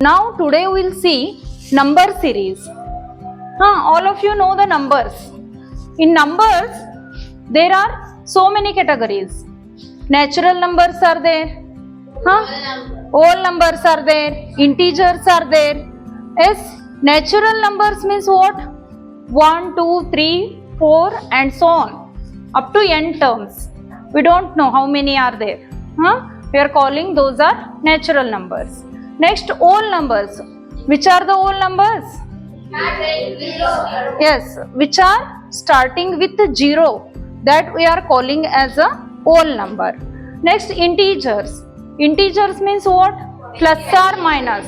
Now today we'll see number series. All of you know the numbers. In numbers, there are so many categories. Natural numbers are there. Whole numbers are there. Integers are there. Yes, natural numbers means what? 1, 2, 3, 4 and so on. Up to n terms. We don't know how many are there. We are calling those are natural numbers. Next, whole numbers. Which are the whole numbers? Yes, which are starting with 0. That we are calling as a whole number. Next, integers. Integers means what? Plus or minus.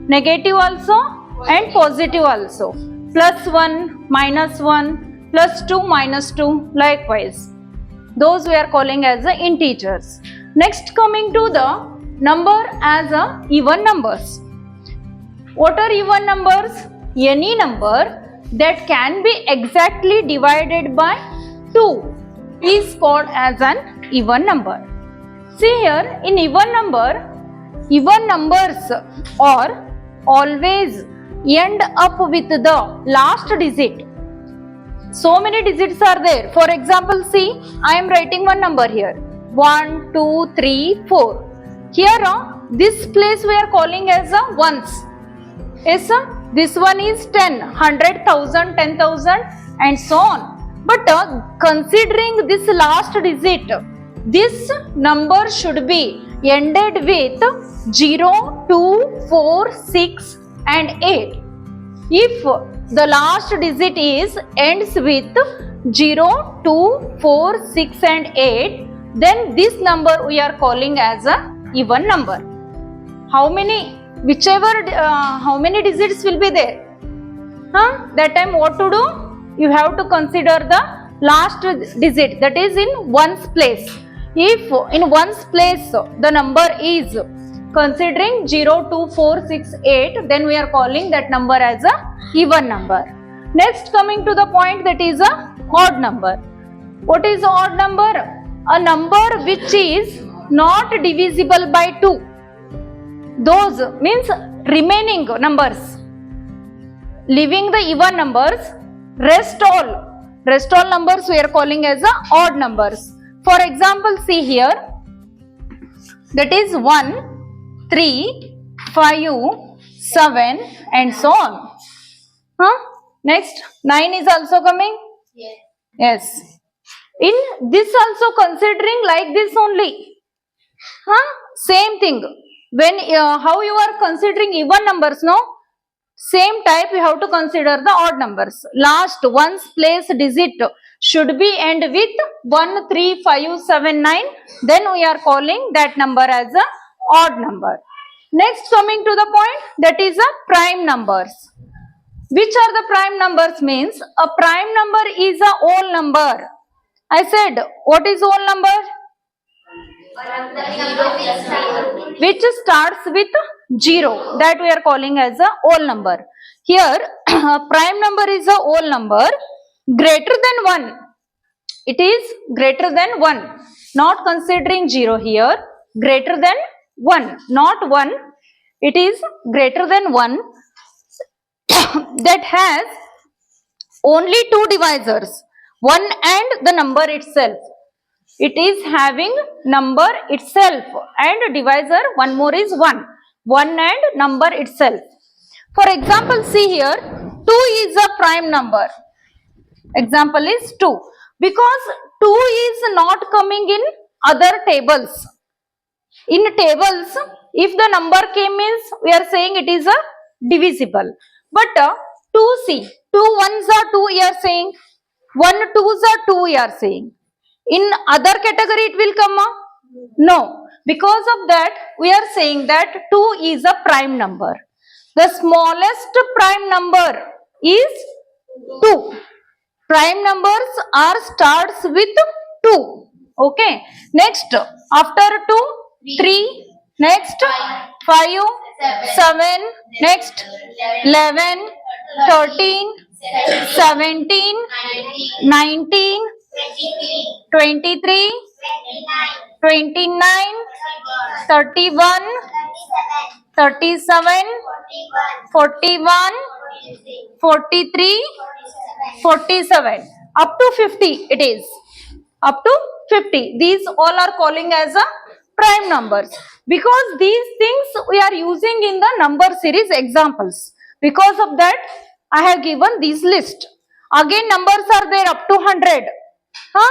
Negative also and positive also. Plus 1, minus 1, plus 2, minus 2, likewise. Those we are calling as the integers. Next, coming to the number as a even numbers. What are even numbers? Any number that can be exactly divided by 2 is called as an even number. See here, in even numbers are always end up with the last digit. So many digits are there. For example, see, I am writing one number here. 1, 2, 3, 4. Here, this place we are calling as a ones. Yes, this one is 10, 100,000, 10,000 and so on. But considering this last digit, this number should be ended with 0, 2, 4, 6 and 8. If the last digit ends with 0, 2, 4, 6 and 8, then this number we are calling as a even number. How many digits will be there? That time what to do? You have to consider the last digit, that is in ones place. If in ones place the number is considering 0, 2, 4, 6, 8, then we are calling that number as a even number. Next, coming to the point, that is a odd number. What is odd number? A number which is not divisible by 2. Those means remaining numbers. Leaving the even numbers, rest all numbers we are calling as a odd numbers. For example, see here, that is 1, 3, 5, 7 and so on. Next, 9 is also coming? Yes. In this also considering like this only. Same thing. When how you are considering even numbers, no? Same type you have to consider the odd numbers. Last ones place digit should be end with 1, 3, 5, 7, 9. Then we are calling that number as a odd number. Next, coming to the point, that is a prime numbers. Which are the prime numbers means? A prime number is a whole number. I said, what is whole number? Which starts with 0. That we are calling as a whole number. Here, prime number is a whole number greater than 1. It is greater than 1. Not considering 0 here. Greater than 1. Not 1. It is greater than 1. That has only 2 divisors. 1 and the number itself. It is having number itself and divisor, one more is 1. 1 and number itself. For example, see here, 2 is a prime number. Example is 2. Because 2 is not coming in other tables. In tables, if the number came means, we are saying it is a divisible. But 2C, 2 ones are 2 we are saying. 1 twos are 2 we are saying. In other category it will come? No. Because of that we are saying that 2 is a prime number. The smallest prime number is 2. Prime numbers are starts with 2. Okay. Next, after 2, 3. Next, 5, 7. Next, 11, 13, 17, 19, 23, 29, 31, 37, 41, 43, 47. Up to 50 it is. Up to 50. These all are calling as a prime numbers. Because these things we are using in the number series examples. Because of that, I have given this list. Again, numbers are there up to 100. Huh?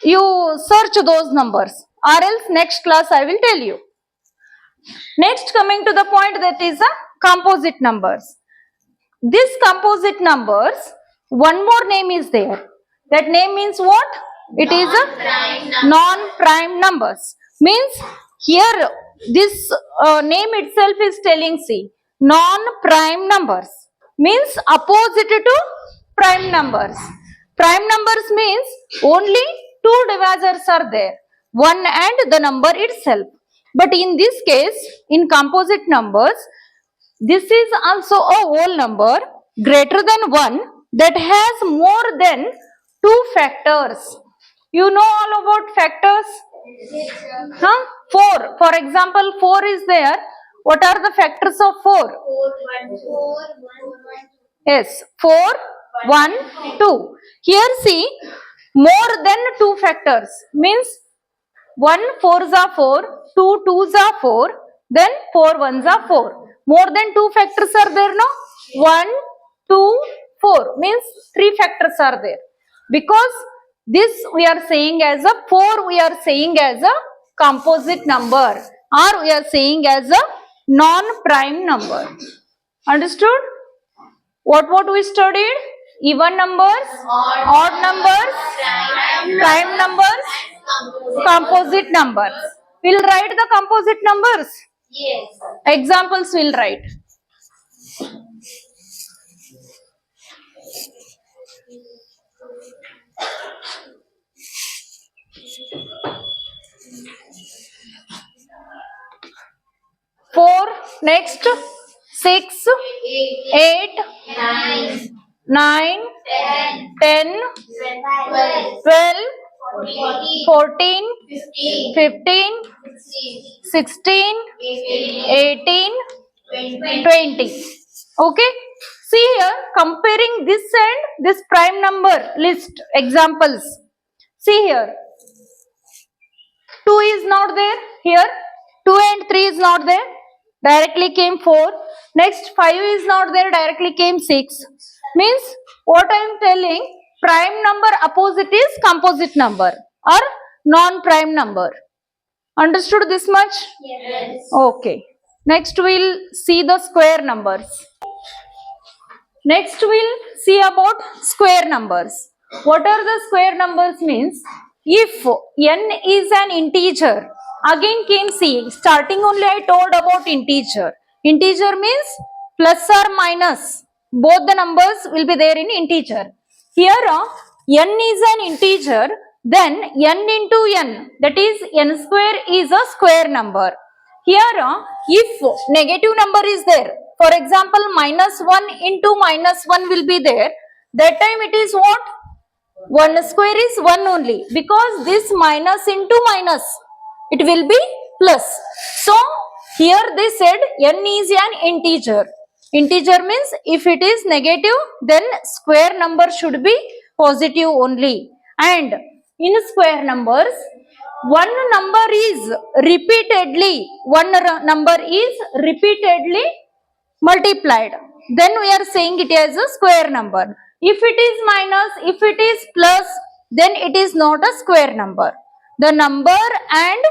You search those numbers. Or else next class I will tell you. Next, coming to the point, that is a composite numbers. This composite numbers, one more name is there. That name means what? It is a non-prime numbers. Means here this name itself is telling, see, non-prime numbers. Means opposite to prime numbers. Prime numbers means only two divisors are there. One and the number itself. But in this case, in composite numbers, this is also a whole number greater than 1 that has more than 2 factors. You know all about factors? Huh? 4. For example, 4 is there. What are the factors of 4? Yes, 4, 1, 2. Here see, more than 2 factors means 1 4s are 4, 2 2s are 4, then 4 1s are 4. More than 2 factors are there, no? 1, 2, 4 means 3 factors are there. Because this we are saying as a 4, we are saying as a composite number, or we are saying as a non-prime number. Understood? What we studied? Even numbers, odd numbers, prime numbers, composite numbers. We'll write the composite numbers. Yes. Examples we'll write. Four, next, 6, 8, 9, 10, 12, 14, 15, 16, 18, 20. Okay. See here, comparing this and this prime number list examples. See here, 2 is not there here. 2 and 3 is not there. Directly came 4. Next 5 is not there. Directly came 6. Means what I am telling, prime number opposite is composite number or non-prime number. Understood this much? Yes. Okay. Next we'll see the square numbers. Next we'll see about square numbers. What are the square numbers means? If n is an integer, again came C. Starting only I told about integer. Integer means plus or minus. Both the numbers will be there in integer. Here n is an integer, then n into n, that is n square is a square number. Here if negative number is there, for example minus 1 into minus 1 will be there, that time it is what? 1 square is 1 only, because this minus into minus, it will be plus. So here they said n is an integer. Integer means if it is negative, then square number should be positive only. And in square numbers, one number is repeatedly multiplied, then we are saying it as a square number. If it is minus, if it is plus, then it is not a square number. The number and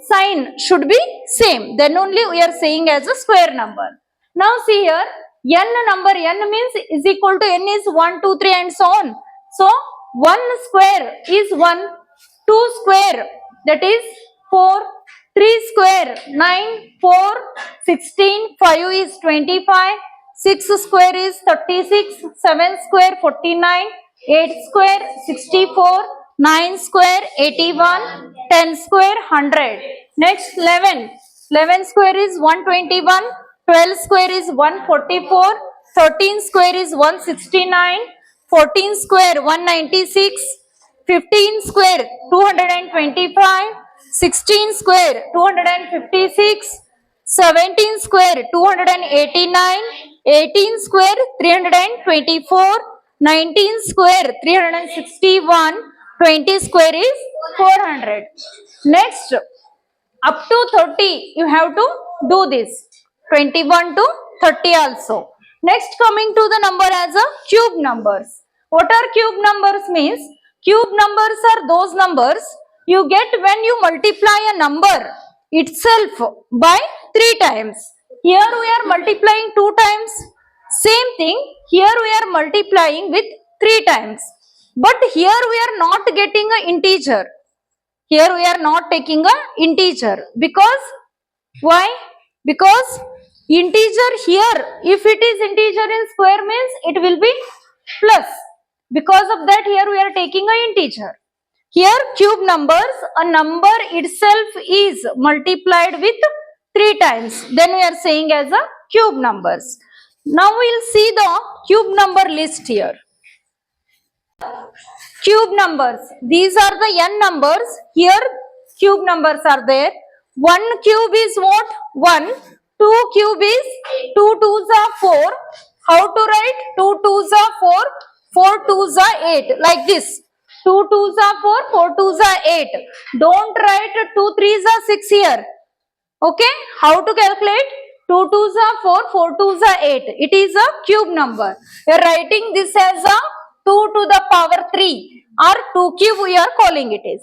sign should be same, then only we are saying as a square number. Now see here, n number, n means is equal to n is 1 2 3 and so on. So 1 square is 1, 2 square, that is 4, 3 square 9, 4, 16, 5 is 25, 6 square is 36, 7 square 49, 8 square 64, 9 square 81, 10 square 100. Next 11. 11 square is 121, 12 square is 144, 13 square is 169, 14 square 196, 15 square 225, 16 square 256, 17 square 289, 18 square 324, 19 square 361, 20 square is 400. Next, up to 30 you have to do this, 21 to 30 also. Next, coming to the number as a cube numbers. What are cube numbers means? Cube numbers are those numbers you get when you multiply a number itself by 3 times. Here we are multiplying 2 times. Same thing, here we are multiplying with 3 times. But here we are not getting an integer. Here we are not taking a integer. Because why? Because integer here, if it is integer in square means it will be plus. Because of that here we are taking a integer. Here cube numbers, a number itself is multiplied with 3 times. Then we are saying as a cube numbers. Now we will see the cube number list here. Cube numbers, these are the n numbers. Here cube numbers are there. 1 cube is what? 1. 2 cube is 2 2s are 4. How to write? 2 2s are 4, 4 2s are 8, like this. 2 2s are 4, 4 2s are 8. Don't write 2 3s are 6 here. Okay, how to calculate? 2 2s are 4, 4 2s are 8. It is a cube number. We are writing this as a 2 to the power 3 or 2 cube we are calling it is.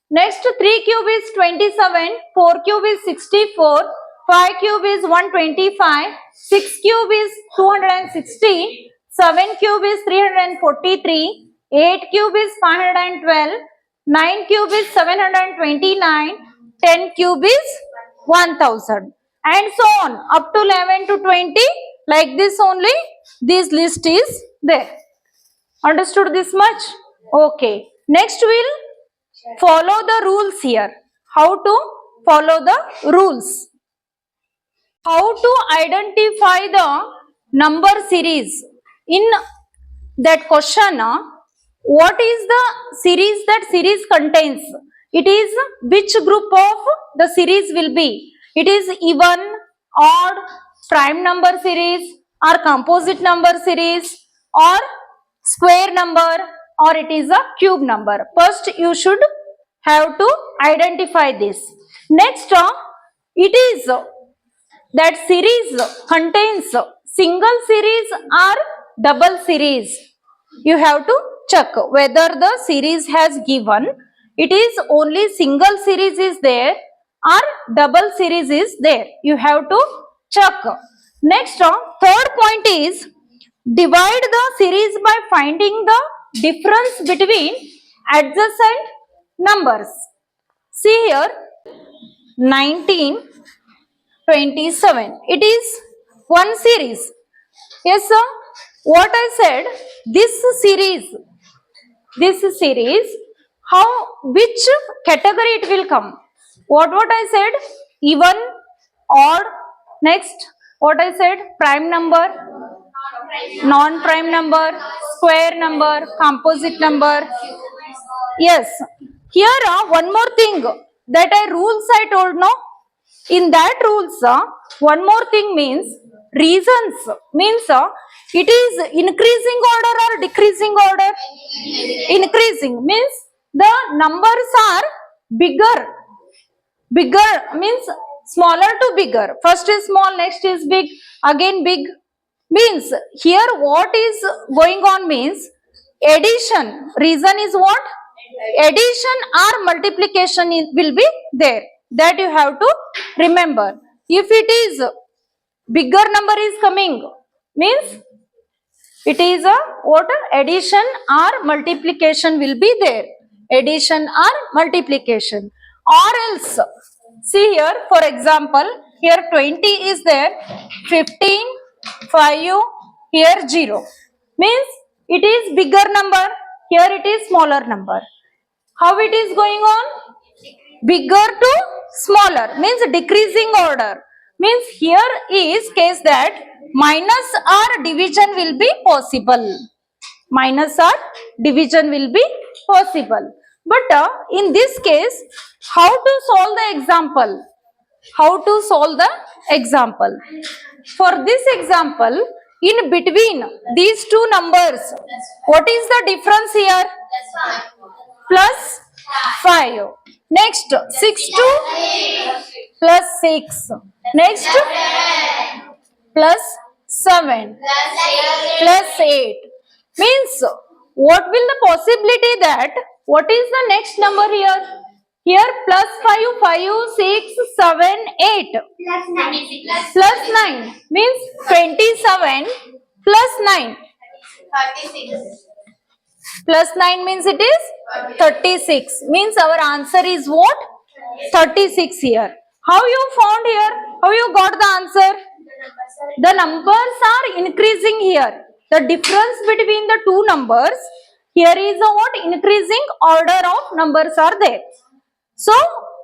Next, 3 cube is 27, 4 cube is 64, 5 cube is 125, 6 cube is 260, 7 cube is 343, 8 cube is 512, 9 cube is 729, 10 cube is 1000, and so on up to 11 to 20, like this only this list is there. Understood this much? Okay. Next we'll follow the rules here. How to follow the rules? How to identify the number series? In that question, what is the series that series contains? It is which group of the series will be? It is even, odd, prime number series, or composite number series, or square number, or it is a cube number. First you should have to identify this. Next, it is that series contains single series or double series. You have to check whether the series has given it is only single series is there or double series is there. You have to check. Next, third point is divide the series by finding the difference between adjacent numbers. See here, 1927. It is one series. Yes, sir. What I said, this series, how, which category it will come? What I said? Even, odd. Next, what I said? Prime number, non-prime number, square number, composite number. Yes. Here, one more thing that rules I told, no? In that rules, one more thing means reasons. Means it is increasing order or decreasing order? Increasing means the numbers are bigger. Bigger means smaller to bigger. First is small, next is big, again big. Means here what is going on means addition. Reason is what? Addition or multiplication will be there. That you have to remember. If it is bigger number is coming, means it is a what? Addition or multiplication will be there. Addition or multiplication. Or else, see here, for example, here 20 is there, 15, 5, here 0. Means it is bigger number, here it is smaller number. How it is going on? Bigger to smaller, means decreasing order. Means here is case that minus or division will be possible. Minus or division will be possible. But in this case, how to solve the example? How to solve the example? For this example, in between these two numbers, what is the difference here? Plus 5. Next, 6 to plus 6. Next, plus 7 plus 8. Means, what will the possibility that, what is the next number here? Here plus 5, 5, 6, 7, 8. Plus 9 means 27 plus 9. 36. Plus 9 means it is 36. Means our answer is what? 36 here. How you found here? How you got the answer? The numbers are increasing here. The difference between the two numbers here is a what? Increasing order of numbers are there. So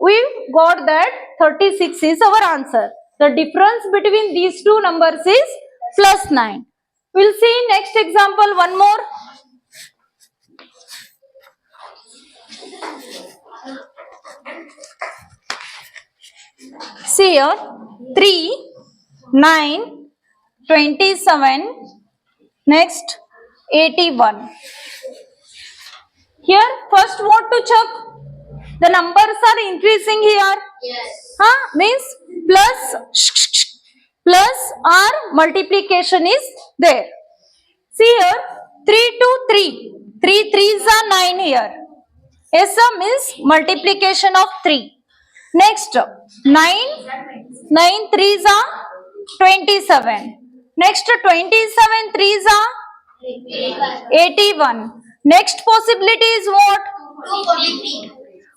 we got that 36 is our answer. The difference between these two numbers is plus 9. We'll see next example one more. See here 3, 9, 27, next 81. Here first what to check? The numbers are increasing here. Yes. Means plus or multiplication is there. See here 3 to 3. 3 3s are 9 here. Yes sir, means multiplication of 3. Next 9 9 3s are 27. Next 27 3s are 81. Next possibility is what? 243.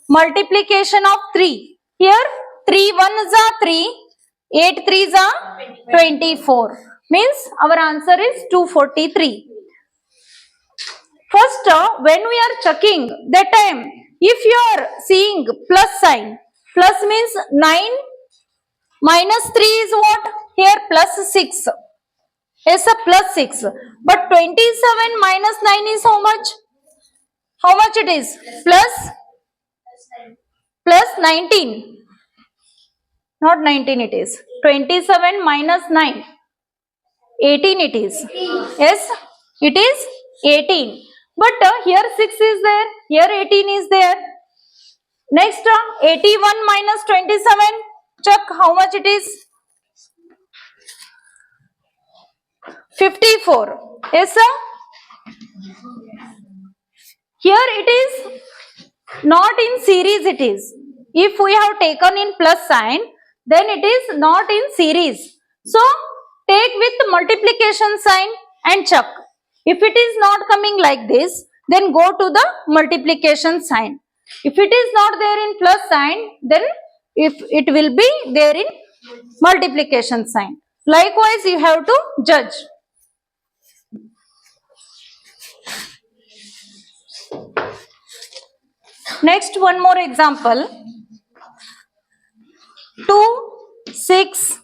Multiplication of 3. Here 3 1s are 3, 8 3s are 24. Means our answer is 243. First, when we are checking that time, if you are seeing plus sign, plus means 9 minus 3 is what? Here plus 6. Yes, a plus 6. But 27 minus 9 is how much? How much it is? Plus 19. Not 19 it is. 27 minus 9. 18 it is. Yes, it is 18. But here 6 is there. Here 18 is there. Next, 81 minus 27. Check how much it is. 54. Yes, sir. Here it is not in series it is. If we have taken in plus sign, then it is not in series. So, take with multiplication sign and check. If it is not coming like this, then go to the multiplication sign. If it is not there in plus sign, then if it will be there in multiplication sign. Likewise, you have to judge. Next, one more example. 2, 6,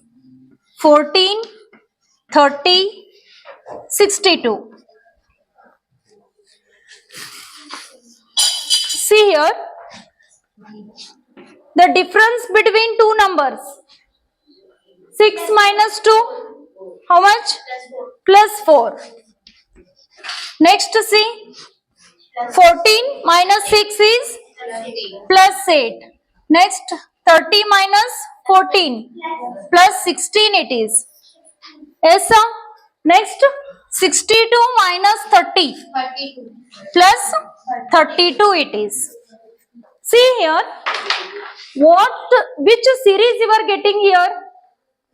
14, 30, 62. See here, the difference between two numbers. 6 minus 2, how much? Plus 4. Next, see, 14 minus 6 is plus 8. Next, 30 minus 14 plus 16 it is. Yes, sir. Next, 62 minus 30 32. plus 32 it is. See here, which series you are getting here?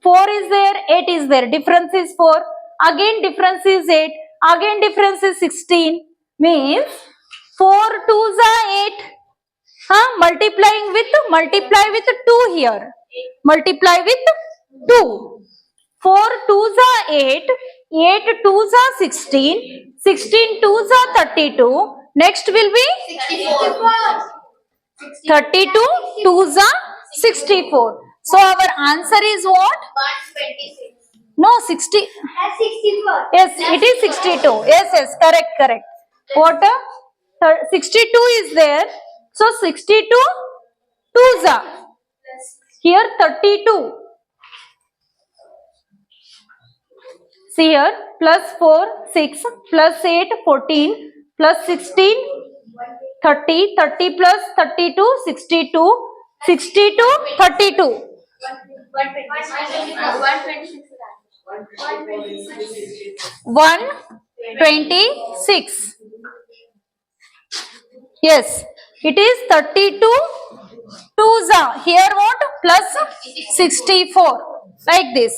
4 is there, 8 is there. Difference is 4. Again difference is 8. Again difference is 16. Means 4 2s are 8. Multiply with 2 here. Multiply with 2. 4 2s are 8. 8 2s are 16. 16 2s are 32. Next will be 64. 32 2s are 64. So our answer is what? 126. No, 60. 64. Yes, it is 62. Yes, correct. What? 62 is there. So 62 2s are. Here 32. See here, plus 4, 6, plus 8, 14, plus 16, 30, 30 plus 32, 62, 62, 32. 126. Yes, it is 32 twos are here what plus 64 like this.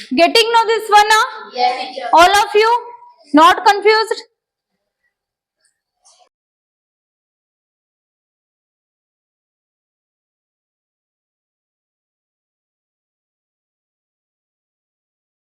Getting know this one now? Yes, teacher. All of you not confused?